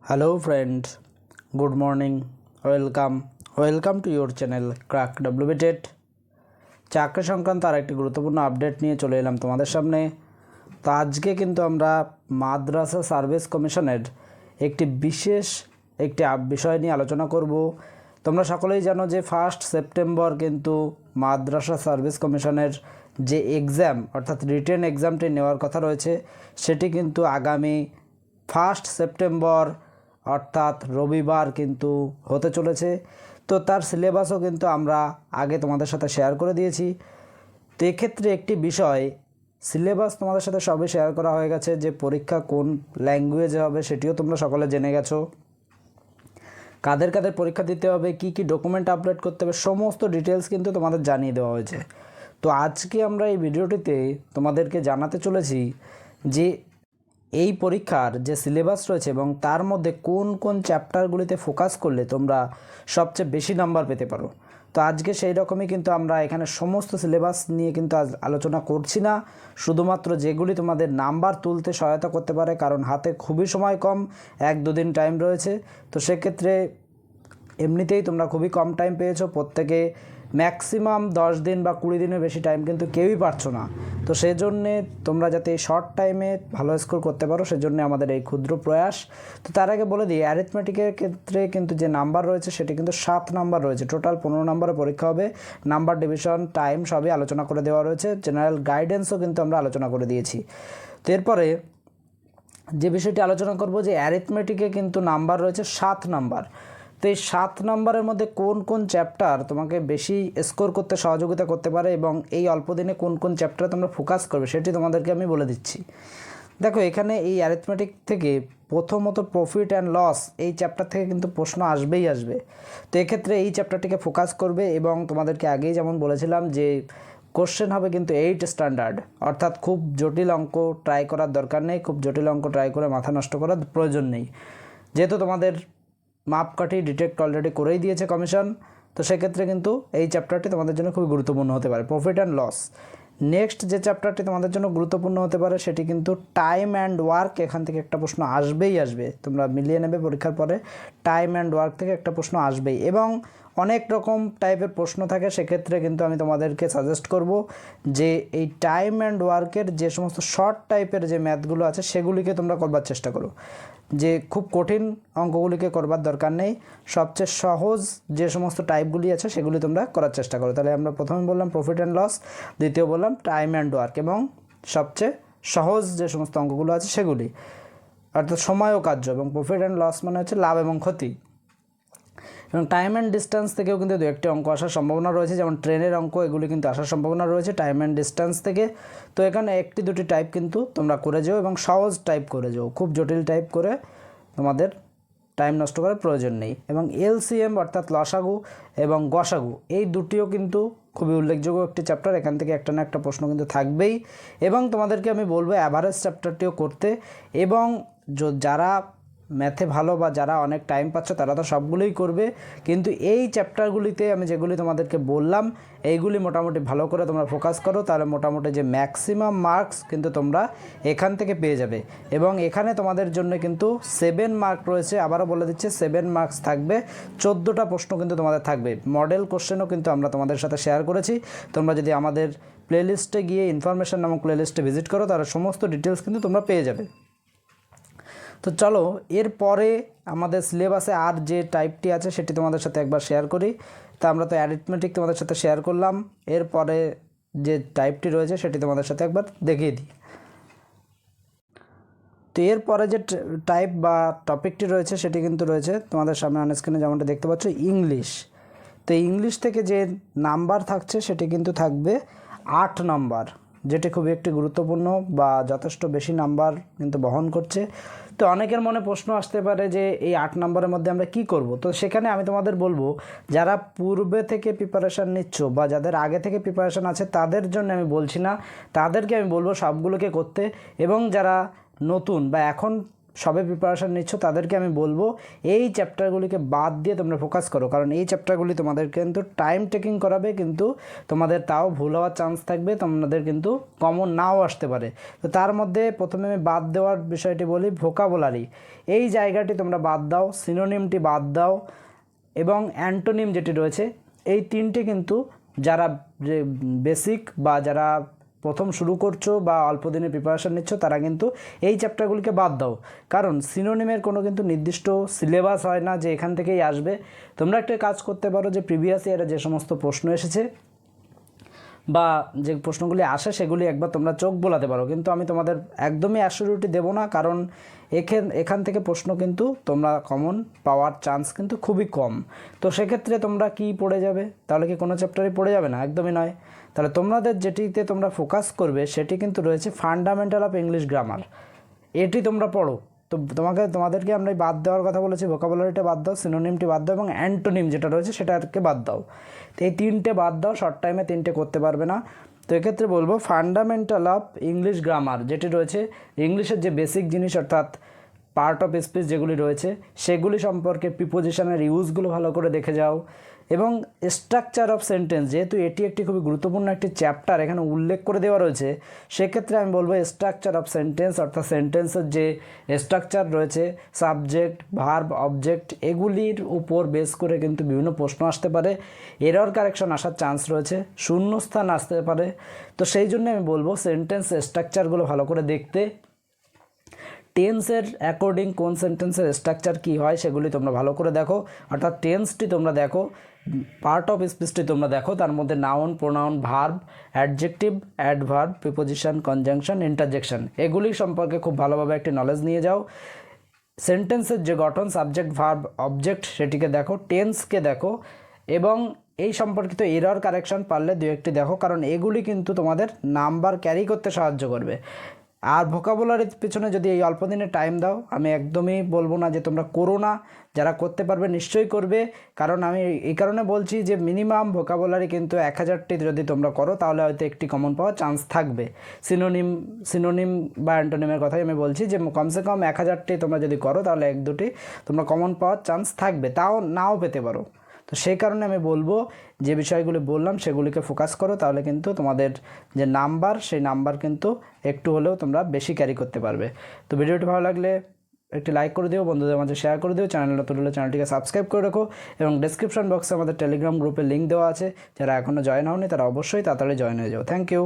Hello friend, good morning, welcome to your channel crack ডব্লিউবিটেড। চাকরি সংক্রান্ত আর একটি গুরুত্বপূর্ণ আপডেট নিয়ে চলে এলাম তোমাদের সামনে। তো আজকে কিন্তু আমরা মাদ্রাসা সার্ভিস কমিশনের একটি বিশেষ বিষয় নিয়ে আলোচনা করব। তোমরা সকলেই জানো যে 1 সেপ্টেম্বর কিন্তু মাদ্রাসা সার্ভিস কমিশনের যে এক্সাম অর্থাৎ রিটেন এক্সামটি নেওয়ার কথা রয়েছে সেটি কিন্তু আগামী 1 সেপ্টেম্বর অর্থাৎ রবিবার কিন্তু হতে চলেছে। তো তার সিলেবাসও কিন্তু আমরা আগে তোমাদের সাথে শেয়ার করে দিয়েছি। তো এক্ষেত্রে একটি বিষয়, সিলেবাস তোমাদের সাথে সবই শেয়ার করা হয়ে গেছে, যে পরীক্ষা কোন ল্যাঙ্গুয়েজে হবে সেটিও তোমরা সকলে জেনে গেছো, কাদের কাদের পরীক্ষা দিতে হবে, কি কি ডকুমেন্ট আপলোড করতে হবে, সমস্ত ডিটেলস কিন্তু তোমাদের জানিয়ে দেওয়া হয়েছে। তো আজকে আমরা এই ভিডিওটিতে তোমাদেরকে জানাতে চলেছি যে এই পরীক্ষার যে সিলেবাস রয়েছে এবং তার মধ্যে কোন কোন চ্যাপ্টারগুলিতে ফোকাস করলে তোমরা সবচেয়ে বেশি নাম্বার পেতে পারো। তো আজকে সেই রকমই কিন্তু আমরা এখানে সমস্ত সিলেবাস নিয়ে কিন্তু আজ আলোচনা করছি না, শুধুমাত্র যেগুলি তোমাদের নাম্বার তুলতে সহায়তা করতে পারে, কারণ হাতে খুবই সময় কম, 1-2 দিন টাইম রয়েছে। তো সেক্ষেত্রে এমনিতেই তোমরা খুবই কম টাইম পেয়েছো, প্রত্যেকে ম্যাক্সিমাম 10 দিন বা 20 দিনের বেশি টাইম কিন্তু কেউই পারছো না। তো সেজন্যে তোমরা যাতে এই শর্ট টাইমে ভালো স্কোর করতে পারো সেজন্য আমাদের এই ক্ষুদ্র প্রয়াস। তো তার আগে বলে দিই, অ্যারিথমেটিকের ক্ষেত্রে কিন্তু যে নাম্বার রয়েছে সেটি কিন্তু 7 নাম্বার রয়েছে, টোটাল 15 নাম্বারের পরীক্ষা হবে। নাম্বার ডিভিশন, টাইম সবই আলোচনা করে দেওয়া রয়েছে, জেনারেল গাইডেন্সও কিন্তু আমরা আলোচনা করে দিয়েছি। তো এরপরে যে বিষয়টি আলোচনা করব, যে অ্যারিথমেটিকে কিন্তু নাম্বার রয়েছে 7 নাম্বার। তো এই 7 নাম্বারের মধ্যে কোন কোন চ্যাপ্টার তোমাকে বেশি স্কোর করতে সহযোগিতা করতে পারে এবং এই অল্প দিনে কোন কোন চ্যাপ্টারে তোমরা ফোকাস করবে সেটি তোমাদেরকে আমি বলে দিচ্ছি। দেখো, এখানে এই অ্যারিথমেটিক থেকে প্রথমত প্রফিট অ্যান্ড লস এই চ্যাপ্টার থেকে কিন্তু প্রশ্ন আসবেই আসবে। তো এক্ষেত্রে এই চ্যাপ্টারটিকে ফোকাস করবে এবং তোমাদেরকে আগেই যেমন বলেছিলাম যে কোশ্চেন হবে কিন্তু 8 স্ট্যান্ডার্ড, অর্থাৎ খুব জটিল অঙ্ক ট্রাই করার দরকার নেই, খুব জটিল অঙ্ক ট্রাই করে মাথা নষ্ট করার প্রয়োজন নেই, যেহেতু তোমাদের মাপকাঠি ডিটেক্ট অলরেডি করেই দিয়েছে কমিশন। তো সেক্ষেত্রে কিন্তু এই চ্যাপ্টারটি তোমাদের জন্য খুবই গুরুত্বপূর্ণ হতে পারে, প্রফিট অ্যান্ড লস। নেক্সট যে চ্যাপ্টারটি তোমাদের জন্য গুরুত্বপূর্ণ হতে পারে সেটি কিন্তু টাইম অ্যান্ড ওয়ার্ক। এখান থেকে একটা প্রশ্ন আসবেই আসবে, তোমরা মিলিয়ে নেবে পরীক্ষার পরে, টাইম অ্যান্ড ওয়ার্ক থেকে একটা প্রশ্ন আসবেই। এবং অনেক রকম টাইপের প্রশ্ন থাকে, সেক্ষেত্রে কিন্তু আমি তোমাদেরকে সাজেস্ট করব যে এই টাইম অ্যান্ড ওয়ার্কের যে সমস্ত শর্ট টাইপের যে ম্যাথগুলো আছে সেগুলিকে তোমরা করবার চেষ্টা করো, যে খুব কঠিন অঙ্কগুলিকে করবার দরকার নেই, সবচেয়ে সহজ যে সমস্ত টাইপগুলি আছে সেগুলি তোমরা করার চেষ্টা করো। তাহলে আমরা প্রথমে বললাম প্রফিট অ্যান্ড লস, দ্বিতীয় বললাম টাইম অ্যান্ড ওয়ার্ক, এবং সবচেয়ে সহজ যে সমস্ত অঙ্কগুলো আছে সেগুলি, অর্থাৎ সময় ও কার্য। এবং প্রফিট অ্যান্ড লস মানে হচ্ছে লাভ এবং ক্ষতি। এবং টাইম অ্যান্ড ডিস্টেন্স থেকেও কিন্তু 2-1টি অঙ্ক আসার সম্ভাবনা রয়েছে, যেমন ট্রেনের অঙ্ক, এগুলি কিন্তু আসার সম্ভাবনা রয়েছে টাইম অ্যান্ড ডিস্টেন্স থেকে। তো এখানে 1-2টি টাইপ কিন্তু তোমরা করে যাও এবং সহজ টাইপ করে যাও, খুব জটিল টাইপ করে তোমাদের টাইম নষ্ট করার প্রয়োজন নেই। এবং এলসিএম অর্থাৎ লসাগু এবং গসাগু এই দুটিও কিন্তু খুবই উল্লেখযোগ্য একটি চ্যাপ্টার, এখান থেকে একটা না একটা প্রশ্ন কিন্তু থাকবেই। এবং তোমাদেরকে আমি বলবো অ্যাভারেজ চ্যাপ্টারটিও করতে, এবং যারা ম্যাথে ভালো বা যারা অনেক টাইম পাচ্ছে তারা তো সবগুলোই করবে, কিন্তু এই চ্যাপ্টারগুলিতে আমি যেগুলি তোমাদেরকে বললাম এইগুলি মোটামুটি ভালো করে তোমরা ফোকাস করো, তাহলে মোটামুটি যে ম্যাক্সিমাম মার্কস কিন্তু তোমরা এখান থেকে পেয়ে যাবে। এবং এখানে তোমাদের জন্য কিন্তু 7 মার্ক রয়েছে, আবারও বলে দিচ্ছে 7 মার্কস থাকবে, 14টা প্রশ্ন কিন্তু তোমাদের থাকবে। মডেল কোশ্চেনও কিন্তু আমরা তোমাদের সাথে শেয়ার করেছি, তোমরা যদি আমাদের প্লেলিস্টে গিয়ে ইনফরমেশন নামক প্লেলিস্টে ভিজিট করো তাহলে সমস্ত ডিটেলস কিন্তু তোমরা পেয়ে যাবে। তো চলো, এরপরে আমাদের সিলেবাসে আর যে টাইপটি আছে সেটি তোমাদের সাথে একবার শেয়ার করি। তা আমরা তো অ্যারিথমেটিক তোমাদের সাথে শেয়ার করলাম, এরপরে যে টাইপটি রয়েছে সেটি তোমাদের সাথে একবার দেখিয়ে দিই। তো এরপরে যে টাইপ বা টপিকটি রয়েছে সেটি কিন্তু রয়েছে তোমাদের সামনে অন স্ক্রিনে, যেমনটা দেখতে পাচ্ছ ইংলিশ। তো ইংলিশ থেকে যে নাম্বার থাকছে সেটি কিন্তু থাকবে 8 নাম্বার, যেটি খুবই একটি গুরুত্বপূর্ণ বা যথেষ্ট বেশি নাম্বার কিন্তু বহন করছে। তো অনেকের মনে প্রশ্ন আসতে পারে যে এই 8 নম্বরের মধ্যে আমরা কি করব। তো সেখানে আমি তোমাদের বলবো, যারা পূর্বে থেকে প্রিপারেশান নিচ্ছ বা যাদের আগে থেকে প্রিপারেশান আছে তাদের জন্য আমি বলছি না, তাদেরকে আমি বলবো সবগুলোকে করতে। এবং যারা নতুন বা এখন সবে প্রিপারেশান নিচ্ছ তাদেরকে আমি বলবো এই চ্যাপ্টারগুলিকে বাদ দিয়ে তোমরা ফোকাস করো, কারণ এই চ্যাপ্টারগুলি তোমাদের কিন্তু টাইম টেকিং করাবে, কিন্তু তোমাদের তাও ভুল হওয়ার চান্স থাকবে, তোমাদের কিন্তু কমন নাও আসতে পারে। তো তার মধ্যে প্রথমে আমি বাদ দেওয়ার বিষয়টি বলি, ভোকাবুলারি এই জায়গাটি তোমরা বাদ দাও, সিনোনিমটি বাদ দাও এবং অ্যান্টোনিম যেটি রয়েছে, এই তিনটে কিন্তু যারা বেসিক বা যারা প্রথম শুরু করছো বা অল্প দিনে প্রিপারেশান নিচ্ছ তারা কিন্তু এই চ্যাপ্টারগুলিকে বাদ দাও, কারণ সিনোনিমের কোনো কিন্তু নির্দিষ্ট সিলেবাস হয় না যে এখান থেকেই আসবে। তোমরা একটা কাজ করতে পারো যে প্রিভিয়াস ইয়ারে যে সমস্ত প্রশ্ন এসেছে বা যে প্রশ্নগুলি আসে সেগুলি একবার তোমরা চোখ বোলাতে পারো, কিন্তু আমি তোমাদের একদমই অ্যাসিউরিটি দেবো না, কারণ এখান থেকে প্রশ্ন কিন্তু তোমরা কমন পাওয়ার চান্স কিন্তু খুবই কম। তো সেক্ষেত্রে তোমরা কি পড়ে যাবে, তাহলে কি কোনো চ্যাপ্টারই পড়ে যাবে না? একদমই নয়। তাহলে তোমাদের যেটিতে তোমরা ফোকাস করবে সেটি কিন্তু রয়েছে ফান্ডামেন্টাল অফ ইংলিশ গ্রামার, এটি তোমরা পড়ো। তো তোমাদেরকে আমরা বাদ দেওয়ার কথা বলেছি, ভোকাবুলারিটা বাদ দাও, সিনোনিমটি বাদ দাও এবং অ্যান্টোনিম যেটা রয়েছে সেটাকে বাদ দাও। তো এই তিনটে বাদ দাও, শর্ট টাইমে তিনটে করতে পারবে না। তো এক্ষেত্রে বলবো ফান্ডামেন্টাল অফ ইংলিশ গ্রামার যেটি রয়েছে, ইংলিশের যে বেসিক জিনিস অর্থাৎ পার্ট অফ স্পিচ যেগুলি রয়েছে সেগুলি সম্পর্কে প্রিপোজিশনের ইউজগুলো ভালো করে দেখে যাও এবং স্ট্রাকচার অফ সেন্টেন্স, যেহেতু এটি একটি খুবই গুরুত্বপূর্ণ একটি চ্যাপ্টার এখানে উল্লেখ করে দেওয়া রয়েছে, সেক্ষেত্রে আমি বলবো স্ট্রাকচার অফ সেন্টেন্স অর্থাৎ সেন্টেন্সের যে স্ট্রাকচার রয়েছে, সাবজেক্ট, ভার্ব, অবজেক্ট, এগুলির উপর বেস করে কিন্তু বিভিন্ন প্রশ্ন আসতে পারে, এরর কারেকশন আসার চান্স রয়েছে, শূন্যস্থান আসতে পারে। তো সেই জন্য আমি বলবো সেন্টেন্স স্ট্রাকচারগুলো ভালো করে দেখতে, টেন্সের অ্যাকর্ডিং কোন সেন্টেন্সের স্ট্রাকচার কী হয় সেগুলি তোমরা ভালো করে দেখো, অর্থাৎ টেন্সটি তোমরা দেখো, পার্ট অফ স্পিচটি তোমরা দেখো, তার মধ্যে noun, pronoun, verb, adjective, adverb, preposition, conjunction, interjection, এগুলি সম্পর্কে খুব ভালোভাবে একটি নলেজ নিয়ে যাও। সেন্টেন্সের যে গঠন, সাবজেক্ট, ভার্ব, অবজেক্ট, সেটিকে দেখো, টেন্সকে দেখো এবং এই সম্পর্কিত এরর কারেকশন পারলে দু একটি দেখো, কারণ এগুলি কিন্তু তোমাদের নাম্বার ক্যারি করতে সাহায্য করবে। আর ভোকাবুলারির পেছনে যদি এই অল্প দিনে টাইম দাও, আমি একদমই বলবো না যে তোমরা করো না, যারা করতে পারবে নিশ্চয়ই করবে, কারণ আমি এই কারণে বলছি যে মিনিমাম ভোকাবুলারি কিন্তু 1000টি যদি তোমরা করো তাহলে হয়তো একটি কমন পাওয়ার চান্স থাকবে। সিনোনিম বা অ্যান্টোনিমের কথাই আমি বলছি যে কমসে কম 1000টি তোমরা যদি করো তাহলে 1-2টি তোমরা কমন পাওয়ার চান্স থাকবে, তাও নাও পেতে পারো। তো সেই কারণে আমি বলবো যে বিষয়গুলি বললাম সেগুলিকে ফোকাস করো, তাহলে কিন্তু তোমাদের যে নাম্বার সেই নাম্বার কিন্তু একটু হলেও তোমরা বেশি ক্যারি করতে পারবে। তো ভিডিওটি ভালো লাগলে একটি লাইক করে দিও, বন্ধুদের মাঝে শেয়ার করে দিও, চ্যানেল নতুন হলে চ্যানেলটিকে সাবস্ক্রাইব করে রাখো এবং ডেসক্রিপশন বক্সে আমাদের টেলিগ্রাম গ্রুপের লিঙ্ক দেওয়া আছে, যারা এখনও জয়েন হওনি তারা অবশ্যই তাড়াতাড়ি জয়েন হয়ে যাও। Thank you.